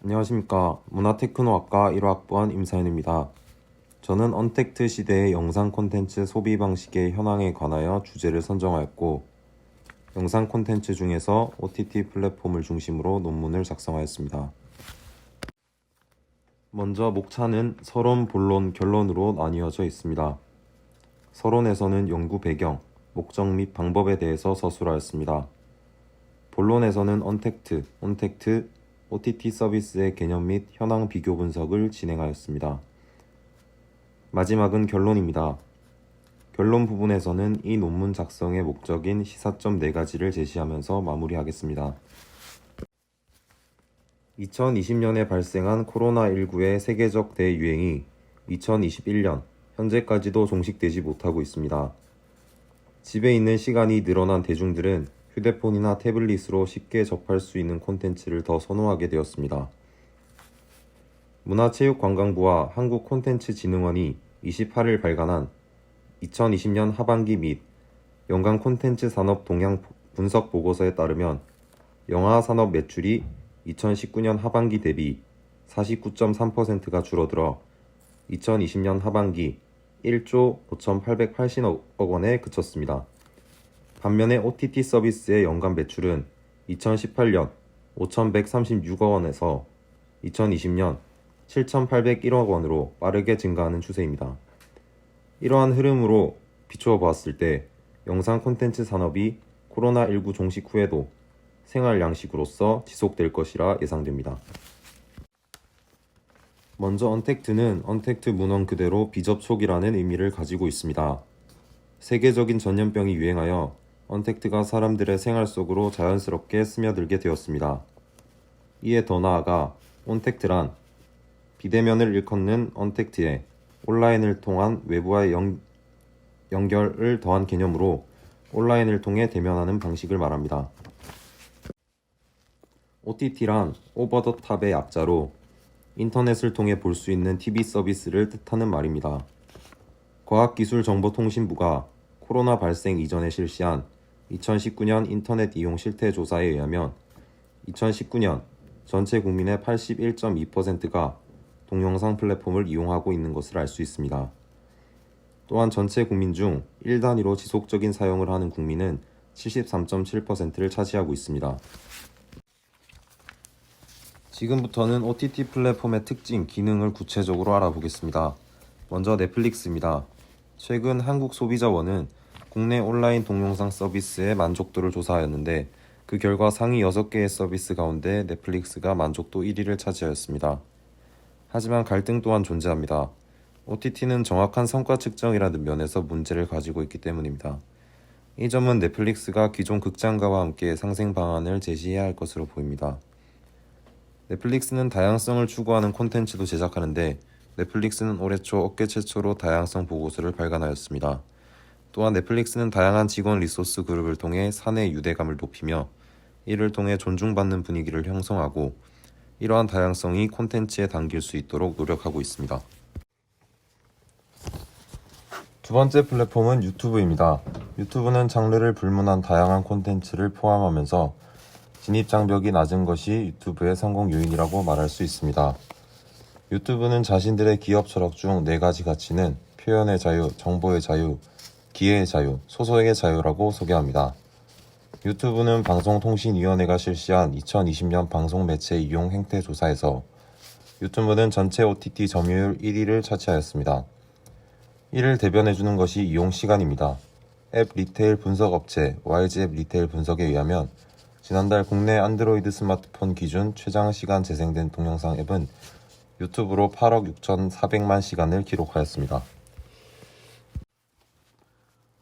안녕하십니까. 문화테크노학과 1호학번 임사현입니다. 저는 언택트 시대의 영상 콘텐츠 소비 방식의 현황에 관하여 주제를 선정하였고, 영상 콘텐츠 중에서 OTT 플랫폼을 중심으로 논문을 작성하였습니다. 먼저 목차는 서론, 본론, 결론으로 나뉘어져 있습니다. 서론에서는 연구 배경, 목적 및 방법에 대해서 서술하였습니다. 본론에서는 언택트, 온택트, OTT 서비스의 개념 및 현황 비교 분석을 진행하였습니다. 마지막은 결론입니다. 결론 부분에서는 이 논문 작성의 목적인 시사점 4가지를 제시하면서 마무리하겠습니다. 2020년에 발생한 코로나19의 세계적 대유행이 2021년 현재까지도 종식되지 못하고 있습니다. 집에 있는 시간이 늘어난 대중들은 휴대폰이나 태블릿으로 쉽게 접할 수 있는 콘텐츠를 더 선호하게 되었습니다. 문화체육관광부와 한국콘텐츠진흥원이 28일 발간한 2020년 하반기 및 연간 콘텐츠 산업 동향 분석 보고서에 따르면 영화 산업 매출이 2019년 하반기 대비 49.3%가 줄어들어 2020년 하반기 1조 5,880억 원에 그쳤습니다. 반면에 OTT 서비스의 연간 매출은 2018년 5,136억 원에서 2020년 7,801억 원으로 빠르게 증가하는 추세입니다. 이러한 흐름으로 비추어 보았을 때 영상 콘텐츠 산업이 코로나19 종식 후에도 생활 양식으로서 지속될 것이라 예상됩니다. 먼저 언택트는 언택트 문헌 그대로 비접촉이라는 의미를 가지고 있습니다. 세계적인 전염병이 유행하여 언택트가 사람들의 생활 속으로 자연스럽게 스며들게 되었습니다. 이에 더 나아가 온택트란 비대면을 일컫는 언택트에 온라인을 통한 외부와의 연결을 더한 개념으로 온라인을 통해 대면하는 방식을 말합니다. OTT란 오버 더 탑의 약자로 인터넷을 통해 볼 수 있는 TV 서비스를 뜻하는 말입니다. 과학기술정보통신부가 코로나 발생 이전에 실시한 2019년 인터넷 이용 실태 조사에 의하면 2019년 전체 국민의 81.2%가 동영상 플랫폼을 이용하고 있는 것을 알 수 있습니다. 또한 전체 국민 중 1단위로 지속적인 사용을 하는 국민은 73.7%를 차지하고 있습니다. 지금부터는 OTT 플랫폼의 특징, 기능을 구체적으로 알아보겠습니다. 먼저 넷플릭스입니다. 최근 한국소비자원은 국내 온라인 동영상 서비스의 만족도를 조사하였는데 그 결과 상위 6개의 서비스 가운데 넷플릭스가 만족도 1위를 차지하였습니다. 하지만 갈등 또한 존재합니다. OTT는 정확한 성과 측정이라는 면에서 문제를 가지고 있기 때문입니다. 이 점은 넷플릭스가 기존 극장가와 함께 상생 방안을 제시해야 할 것으로 보입니다. 넷플릭스는 다양성을 추구하는 콘텐츠도 제작하는데 넷플릭스는 올해 초 업계 최초로 다양성 보고서를 발간하였습니다. 또한 넷플릭스는 다양한 직원 리소스 그룹을 통해 사내 유대감을 높이며 이를 통해 존중받는 분위기를 형성하고 이러한 다양성이 콘텐츠에 담길 수 있도록 노력하고 있습니다. 두 번째 플랫폼은 유튜브입니다. 유튜브는 장르를 불문한 다양한 콘텐츠를 포함하면서 진입 장벽이 낮은 것이 유튜브의 성공 요인이라고 말할 수 있습니다. 유튜브는 자신들의 기업 철학 중 4가지 가치는 표현의 자유, 정보의 자유, 기회의 자유, 소속의 자유라고 소개합니다. 유튜브는 방송통신위원회가 실시한 2020년 방송매체 이용 행태 조사에서 유튜브는 전체 OTT 점유율 1위를 차지하였습니다. 이를 대변해주는 것이 이용 시간입니다. 앱 리테일 분석 업체 YG앱 리테일 분석에 의하면 지난달 국내 안드로이드 스마트폰 기준 최장 시간 재생된 동영상 앱은 유튜브로 8억 6,400만 시간을 기록하였습니다.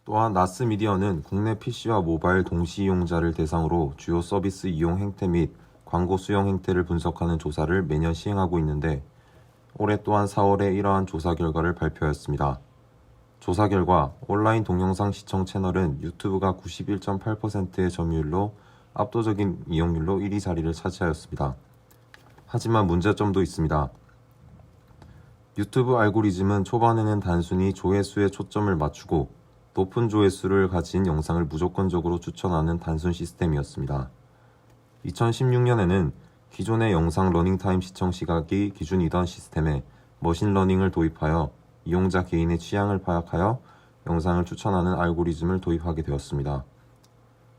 또한 나스미디어는 국내 PC와 모바일 동시 이용자를 대상으로 주요 서비스 이용 행태 및 광고 수용 행태를 분석하는 조사를 매년 시행하고 있는데 올해 또한 4월에 이러한 조사 결과를 발표하였습니다. 조사 결과 온라인 동영상 시청 채널은 유튜브가 91.8%의 점유율로 압도적인 이용률로 1위 자리를 차지하였습니다. 하지만 문제점도 있습니다. 유튜브 알고리즘은 초반에는 단순히 조회수에 초점을 맞추고 높은 조회수를 가진 영상을 무조건적으로 추천하는 단순 시스템이었습니다. 2016년에는 기존의 영상 러닝타임 시청 시각이 기준이던 시스템에 머신러닝을 도입하여 이용자 개인의 취향을 파악하여 영상을 추천하는 알고리즘을 도입하게 되었습니다.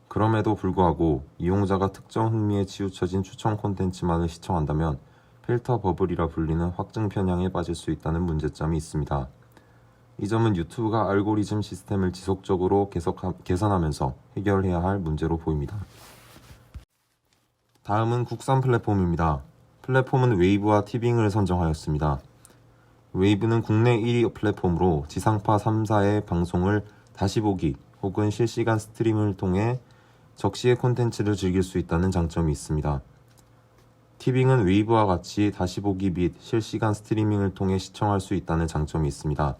그럼에도 불구하고 이용자가 특정 흥미에 치우쳐진 추천 콘텐츠만을 시청한다면 필터 버블이라 불리는 확증 편향에 빠질 수 있다는 문제점이 있습니다. 이 점은 유튜브가 알고리즘 시스템을 지속적으로 개선하면서 해결해야 할 문제로 보입니다. 다음은 국산 플랫폼입니다. 플랫폼은 웨이브와 티빙을 선정하였습니다. 웨이브는 국내 1위 플랫폼으로 지상파 3사의 방송을 다시 보기 혹은 실시간 스트림을 통해 적시의 콘텐츠를 즐길 수 있다는 장점이 있습니다. 티빙은 웨이브와 같이 다시 보기 및 실시간 스트리밍을 통해 시청할 수 있다는 장점이 있습니다.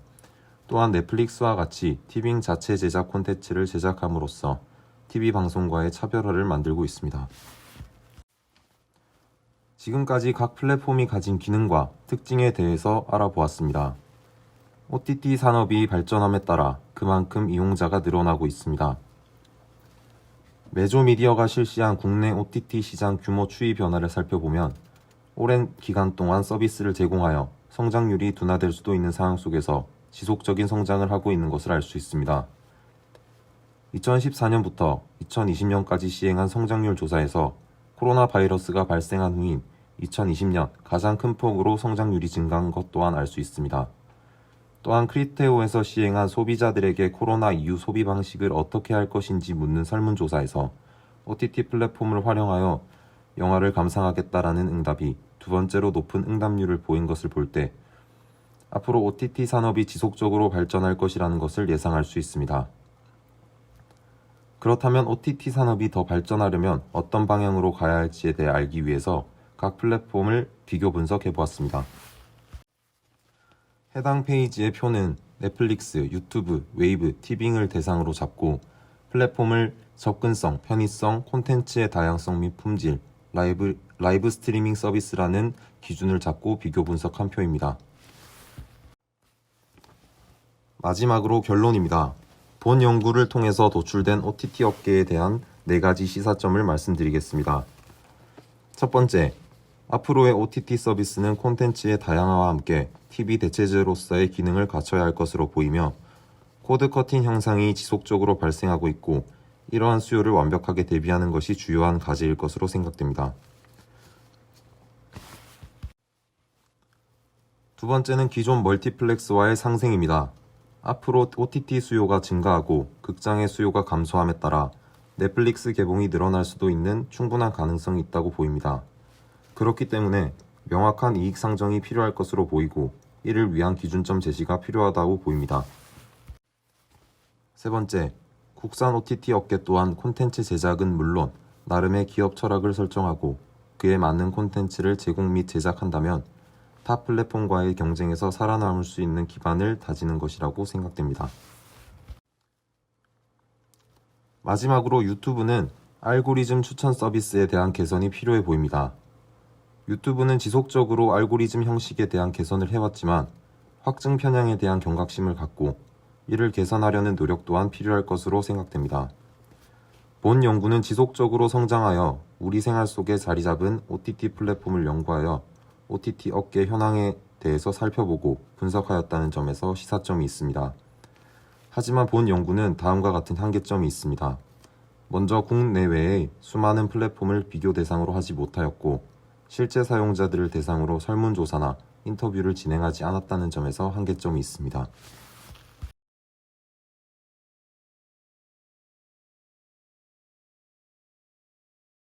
또한 넷플릭스와 같이 티빙 자체 제작 콘텐츠를 제작함으로써 TV 방송과의 차별화를 만들고 있습니다. 지금까지 각 플랫폼이 가진 기능과 특징에 대해서 알아보았습니다. OTT 산업이 발전함에 따라 그만큼 이용자가 늘어나고 있습니다. 메조미디어가 실시한 국내 OTT 시장 규모 추이 변화를 살펴보면 오랜 기간 동안 서비스를 제공하여 성장률이 둔화될 수도 있는 상황 속에서 지속적인 성장을 하고 있는 것을 알 수 있습니다. 2014년부터 2020년까지 시행한 성장률 조사에서 코로나 바이러스가 발생한 후인 2020년 가장 큰 폭으로 성장률이 증가한 것 또한 알 수 있습니다. 또한 크리테오에서 시행한 소비자들에게 코로나 이후 소비 방식을 어떻게 할 것인지 묻는 설문조사에서 OTT 플랫폼을 활용하여 영화를 감상하겠다라는 응답이 두 번째로 높은 응답률을 보인 것을 볼 때 앞으로 OTT 산업이 지속적으로 발전할 것이라는 것을 예상할 수 있습니다. 그렇다면 OTT 산업이 더 발전하려면 어떤 방향으로 가야 할지에 대해 알기 위해서 각 플랫폼을 비교 분석해 보았습니다. 해당 페이지의 표는 넷플릭스, 유튜브, 웨이브, 티빙을 대상으로 잡고 플랫폼을 접근성, 편의성, 콘텐츠의 다양성 및 품질, 라이브 스트리밍 서비스라는 기준을 잡고 비교 분석한 표입니다. 마지막으로 결론입니다. 본 연구를 통해서 도출된 OTT 업계에 대한 4가지 시사점을 말씀드리겠습니다. 첫 번째, 앞으로의 OTT 서비스는 콘텐츠의 다양화와 함께 TV 대체제로서의 기능을 갖춰야 할 것으로 보이며 코드 커팅 현상이 지속적으로 발생하고 있고 이러한 수요를 완벽하게 대비하는 것이 주요한 과제일 것으로 생각됩니다. 두 번째는 기존 멀티플렉스와의 상생입니다. 앞으로 OTT 수요가 증가하고 극장의 수요가 감소함에 따라 넷플릭스 개봉이 늘어날 수도 있는 충분한 가능성이 있다고 보입니다. 그렇기 때문에 명확한 이익 상정이 필요할 것으로 보이고 이를 위한 기준점 제시가 필요하다고 보입니다. 세 번째, 국산 OTT 업계 또한 콘텐츠 제작은 물론 나름의 기업 철학을 설정하고 그에 맞는 콘텐츠를 제공 및 제작한다면 타 플랫폼과의 경쟁에서 살아남을 수 있는 기반을 다지는 것이라고 생각됩니다. 마지막으로 유튜브는 알고리즘 추천 서비스에 대한 개선이 필요해 보입니다. 유튜브는 지속적으로 알고리즘 형식에 대한 개선을 해왔지만 확증 편향에 대한 경각심을 갖고 이를 개선하려는 노력 또한 필요할 것으로 생각됩니다. 본 연구는 지속적으로 성장하여 우리 생활 속에 자리 잡은 OTT 플랫폼을 연구하여 OTT 업계 현황에 대해서 살펴보고 분석하였다는 점에서 시사점이 있습니다. 하지만 본 연구는 다음과 같은 한계점이 있습니다. 먼저 국내외의 수많은 플랫폼을 비교 대상으로 하지 못하였고 실제 사용자들을 대상으로 설문조사나 인터뷰를 진행하지 않았다는 점에서 한계점이 있습니다.